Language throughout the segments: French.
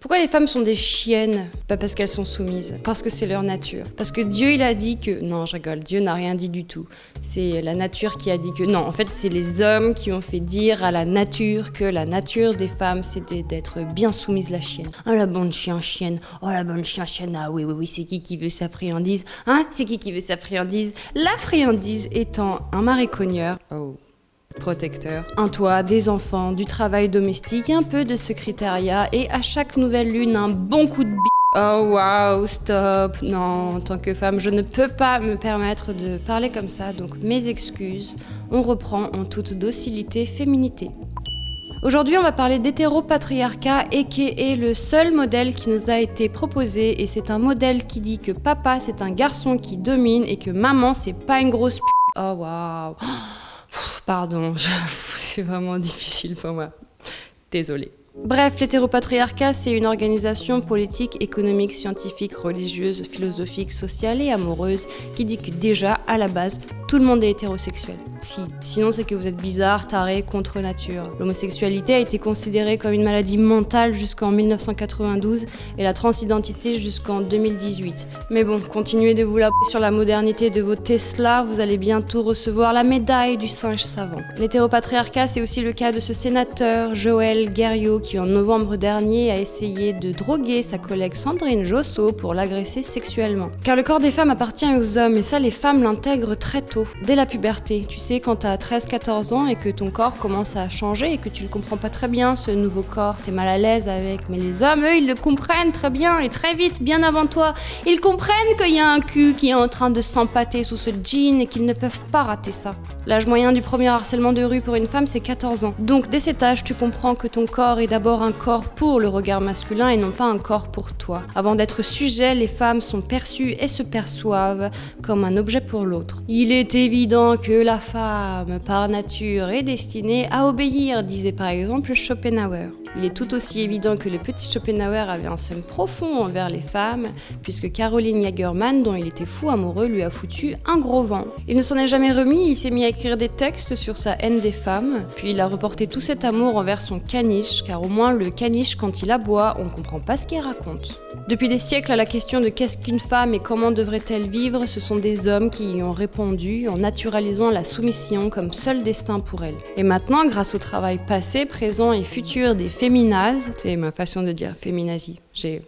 Pourquoi les femmes sont des chiennes? Pas parce qu'elles sont soumises, parce que c'est leur nature. Parce que Dieu, il a dit que... Non, je rigole, Dieu n'a rien dit du tout. C'est la nature qui a dit que... Non, en fait, c'est les hommes qui ont fait dire à la nature que la nature des femmes, c'était d'être bien soumise la chienne. Oh, la bonne chien-chienne. Oh, la bonne chien-chienne. Ah oui, c'est qui veut sa friandise? Hein? C'est qui veut sa friandise? La friandise étant un maricogneur. Oh... protecteur, un toit, des enfants, du travail domestique, un peu de secrétariat et à chaque nouvelle lune un bon coup de Oh waouh, stop. Non, en tant que femme, je ne peux pas me permettre de parler comme ça, donc mes excuses. On reprend en toute docilité, féminité. Aujourd'hui, on va parler d'hétéropatriarcat et qui est le seul modèle qui nous a été proposé et c'est un modèle qui dit que papa c'est un garçon qui domine et que maman c'est pas une grosse Oh waouh. Pardon, c'est vraiment difficile pour moi. Désolée. Bref, l'hétéropatriarcat, c'est une organisation politique, économique, scientifique, religieuse, philosophique, sociale et amoureuse qui dit que déjà, à la base, tout le monde est hétérosexuel. Sinon c'est que vous êtes bizarre, taré, contre nature. L'homosexualité a été considérée comme une maladie mentale jusqu'en 1992 et la transidentité jusqu'en 2018. Mais bon, continuez de vous la sur la modernité de vos Tesla, vous allez bientôt recevoir la médaille du singe savant. L'hétéropatriarcat, c'est aussi le cas de ce sénateur, Joël Guerriot, qui en novembre dernier a essayé de droguer sa collègue Sandrine Josso pour l'agresser sexuellement. Car le corps des femmes appartient aux hommes et ça les femmes l'intègrent très tôt, dès la puberté. Tu sais, quand t'as 13-14 ans et que ton corps commence à changer et que tu ne comprends pas très bien ce nouveau corps, t'es mal à l'aise avec. Mais les hommes, eux, ils le comprennent très bien et très vite, bien avant toi. Ils comprennent qu'il y a un cul qui est en train de s'empâter sous ce jean et qu'ils ne peuvent pas rater ça. L'âge moyen du premier harcèlement de rue pour une femme, c'est 14 ans. Donc dès cet âge, tu comprends que ton corps est d'abord un corps pour le regard masculin et non pas un corps pour toi. Avant d'être sujet, les femmes sont perçues et se perçoivent comme un objet pour l'autre. Il est évident que la femme, par nature, est destinée à obéir, disait par exemple Schopenhauer. Il est tout aussi évident que le petit Schopenhauer avait un seum profond envers les femmes, puisque Caroline Jagerman, dont il était fou amoureux, lui a foutu un gros vent. Il ne s'en est jamais remis, il s'est mis à écrire des textes sur sa haine des femmes, puis il a reporté tout cet amour envers son caniche, car au moins le caniche, quand il aboie, on ne comprend pas ce qu'il raconte. Depuis des siècles, à la question de qu'est-ce qu'une femme et comment devrait-elle vivre, ce sont des hommes qui y ont répondu en naturalisant la soumission comme seul destin pour elle. Et maintenant, grâce au travail passé, présent et futur des féminazes, c'est ma façon de dire féminazie, j'ai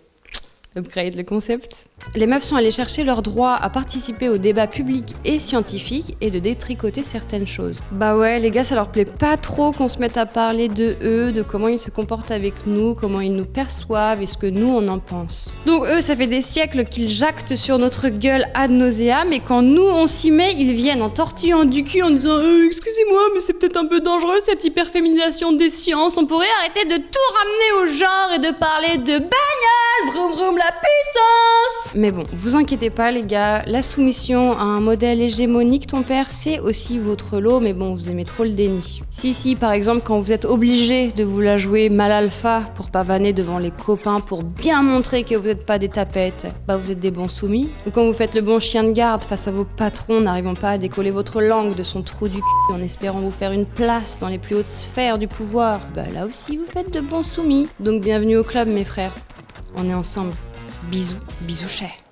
upgrade le concept. Les meufs sont allées chercher leur droit à participer au débat public et scientifique et de détricoter certaines choses. Bah ouais, les gars, ça leur plaît pas trop qu'on se mette à parler de eux, de comment ils se comportent avec nous, comment ils nous perçoivent et ce que nous on en pense. Donc eux, ça fait des siècles qu'ils jactent sur notre gueule ad nauseam et quand nous on s'y met, ils viennent en tortillant du cul en disant excusez-moi, mais c'est peut-être un peu dangereux cette hyperféminisation des sciences, on pourrait arrêter de tout ramener au genre et de parler de bagnole, vroom vroom la puissance. Mais bon, vous inquiétez pas les gars, la soumission à un modèle hégémonique ton père, c'est aussi votre lot, mais bon, vous aimez trop le déni. Si, par exemple, quand vous êtes obligé de vous la jouer mal alpha pour pavaner devant les copains, pour bien montrer que vous n'êtes pas des tapettes, bah vous êtes des bons soumis. Ou quand vous faites le bon chien de garde face à vos patrons, n'arrivant pas à décoller votre langue de son trou du cul en espérant vous faire une place dans les plus hautes sphères du pouvoir, bah là aussi vous faites de bons soumis. Donc bienvenue au club mes frères, on est ensemble. Bisous, bisous chers.